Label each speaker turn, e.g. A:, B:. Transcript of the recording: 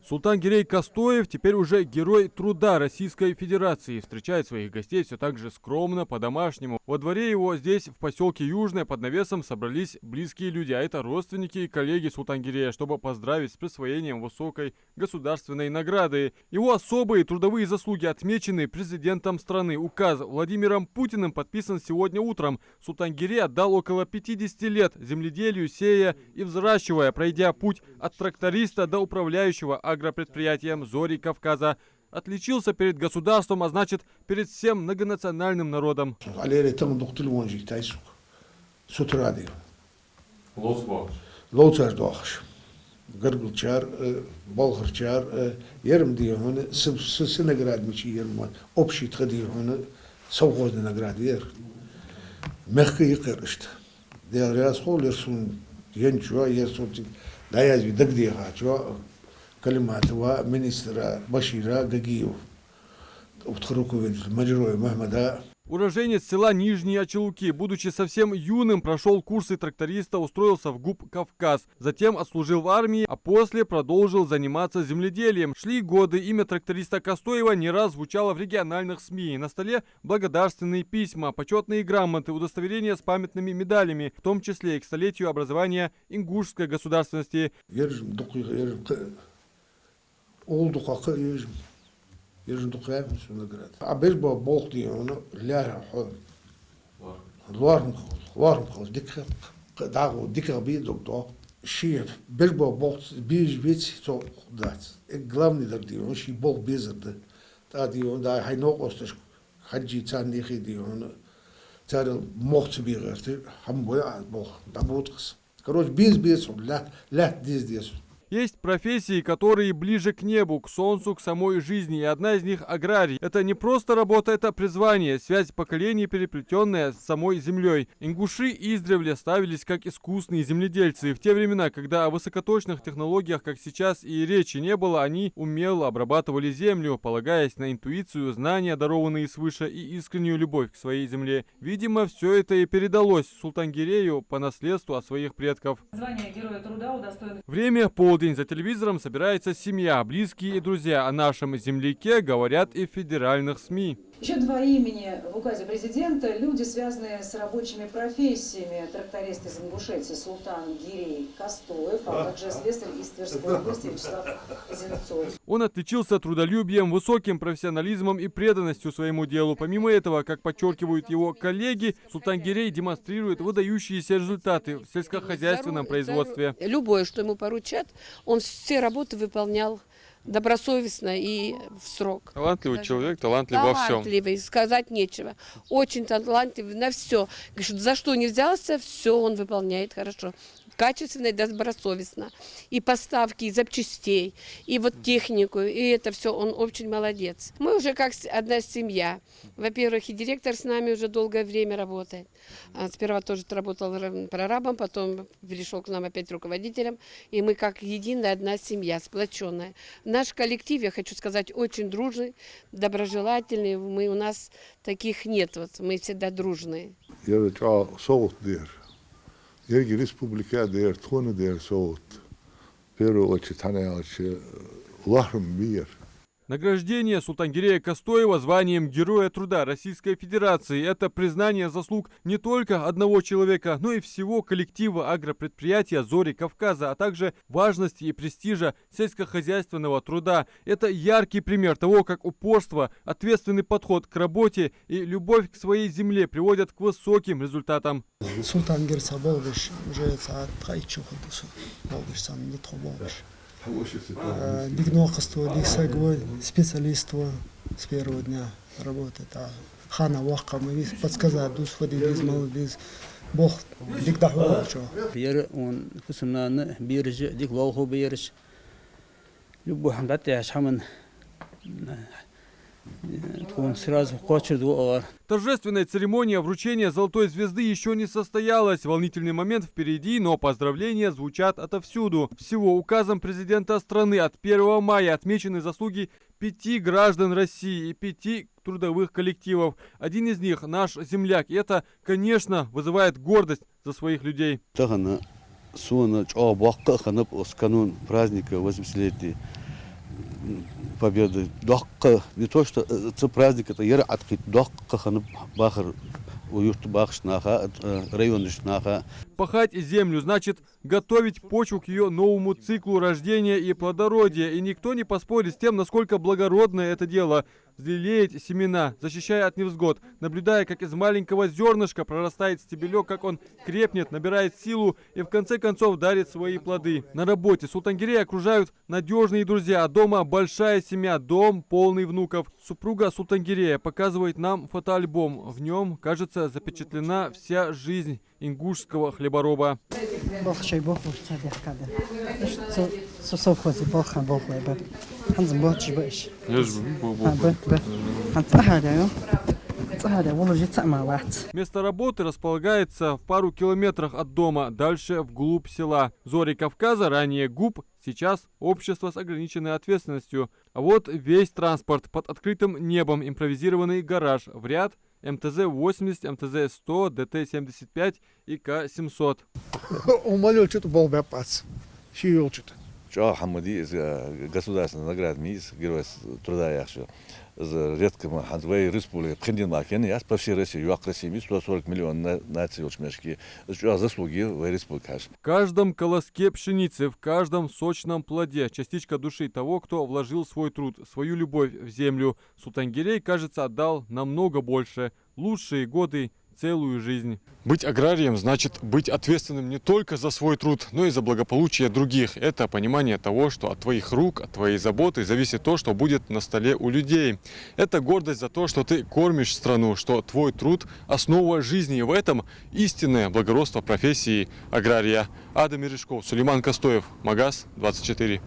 A: Султангирей Кастоев теперь уже герой труда Российской Федерации. Встречает своих гостей все так же скромно, по-домашнему. Во дворе его здесь, в поселке Южное, под навесом собрались близкие люди, а это родственники и коллеги Султангирея, чтобы поздравить с присвоением высокой государственной награды. Его особые трудовые заслуги отмечены президентом страны. Указ Владимиром Путиным подписан сегодня утром. Султангирей отдал около 50 лет земледелию, сея и взращивая, пройдя путь от тракториста до управляющего агропредприятием «Зори Кавказа». Отличился перед государством, а значит перед всем многонациональным народом.
B: Гыргылчар, балгырчар, ерім дейгіні, сысы наград мечи ерім, общий тғы дейгіні, совхозный наград ер. Мягкий қырышты. Дегряз қол ерсун, енчуа, ерсун, даязви дагдеға, чуа, калиматова, министра Башира Гагиев, руководитель Маджироя Махмада.
A: Уроженец села Нижние Очелуки, будучи совсем юным, прошел курсы тракториста, устроился в ГУП «Кавказ». Затем отслужил в армии, а после продолжил заниматься земледелием. Шли годы, имя тракториста Кастоева не раз звучало в региональных СМИ. На столе благодарственные письма, почетные грамоты, удостоверения с памятными медалями, в том числе и к столетию образования ингушской государственности.
B: Ежедухая награда. А без бы Бог дьявола ляра ход. Ларм ход. Дикая бедок то. Шиев. Без бы Бог бич то дать. Главный дар дьявол ши Бог безерде. Та дьявол да хайнок осташ хаджи цан нехи дьявола. Царь мог себе герти. Хам боя Бог. Да будкс. Короче без ля здесь.
A: Есть профессии, которые ближе к небу, к солнцу, к самой жизни, и одна из них – аграрий. Это не просто работа, это призвание, связь поколений, переплетенная с самой землей. Ингуши издревле ставились как искусные земледельцы. В те времена, когда о высокоточных технологиях, как сейчас, и речи не было, они умело обрабатывали землю, полагаясь на интуицию, знания, дарованные свыше, и искреннюю любовь к своей земле. Видимо, все это и передалось Султангирею по наследству от своих предков.
C: Звание Героя Труда удостоен.
A: Время полдень. За телевизором собирается семья, близкие и друзья. О нашем земляке говорят и в федеральных СМИ.
C: Еще два имени в указе президента. Люди, связанные с рабочими профессиями. Тракторист из Ингушетии Султангирей Кастоев, а также слесарь из Тверской области Вячеслав Зенцов.
A: Он отличился трудолюбием, высоким профессионализмом и преданностью своему делу. Помимо этого, как подчеркивают его коллеги, Султангирей демонстрирует выдающиеся результаты в сельскохозяйственном производстве.
D: Любое, что ему поручат, он все работы выполнял добросовестно и в срок.
A: Талантливый человек, талантливый во всем.
D: Талантливый, сказать нечего. Очень талантливый на все. За что не взялся, все он выполняет хорошо. Качественно и добросовестно. И поставки, и запчастей, и вот технику, и это все, он очень молодец. Мы уже как одна семья. Во-первых, и директор с нами уже долгое время работает. Сперва тоже работал прорабом, потом перешел к нам опять руководителем. И мы как единая одна семья, сплоченная. Наш коллектив, я хочу сказать, очень дружный, доброжелательный. У нас таких нет, вот, мы всегда дружные.
E: Ерги республика дер, тхоны дер соут. В первую очередь, лахрам бир.
A: Награждение Султангирея Кастоева званием Героя Труда Российской Федерации – это признание заслуг не только одного человека, но и всего коллектива агропредприятия «Зори Кавказа», а также важности и престижа сельскохозяйственного труда. Это яркий пример того, как упорство, ответственный подход к работе и любовь к своей земле приводят к высоким результатам.
F: Султангир Саболович уже Дигнохоство, дисагвой, специалиство с первого дня работает. Хана Вахка, мы подсказать, душводи без молодец. Бог дигдахва что.
G: Бир он хусумна бирж дик ваху бирж. Любой хамдат я шаман.
A: Торжественная церемония вручения Золотой звезды еще не состоялась. Волнительный момент впереди, но поздравления звучат отовсюду. Всего указом президента страны от 1 мая отмечены заслуги 5 граждан России и 5 трудовых коллективов. Один из них наш земляк. И это, конечно, вызывает гордость за своих людей.
H: Праздника 80-летия победы. Докка, не то, что это праздник, это яра открыть. Докка ханып бахар, уют бахшнаха, районышнаха.
A: Пахать землю значит готовить почву к ее новому циклу рождения и плодородия. И никто не поспорит с тем, насколько благородное это дело. Взлелеять семена, защищая от невзгод, наблюдая, как из маленького зернышка прорастает стебелек, как он крепнет, набирает силу и в конце концов дарит свои плоды. На работе Султангирей окружают надежные друзья, а дома большая семья, дом полный внуков. Супруга Султангирея показывает нам фотоальбом. В нем, кажется, запечатлена вся жизнь ингушского хлебороба. Место работы располагается в пару километрах от дома, дальше вглубь села. Зори Кавказа, ранее ГУП, сейчас общество с ограниченной ответственностью. А вот весь транспорт под открытым небом, импровизированный гараж в ряд, МТЗ-80, МТЗ-100, ДТ-75 и К-700.
B: Умолил что-то был бепац. Щиел что-то.
I: Чоа Хамади государственная награда МИИС, Герой труда яхши. Редко Ханзвей республика Пхендин Макен, я по всей России, юак России, 140 миллионов наций учмешки. Чоа заслуги в республике.
A: В каждом колоске пшеницы, в каждом сочном плоде частичка души того, кто вложил свой труд, свою любовь в землю. Султангирей, кажется, отдал намного больше. Лучшие годы, целую жизнь. Быть аграрием значит быть ответственным не только за свой труд, но и за благополучие других. Это понимание того, что от твоих рук, от твоей заботы зависит то, что будет на столе у людей. Это гордость за то, что ты кормишь страну, что твой труд – основа жизни. И в этом истинное благородство профессии агрария. Адам Мережков, Сулейман Костоев, Магаз 24.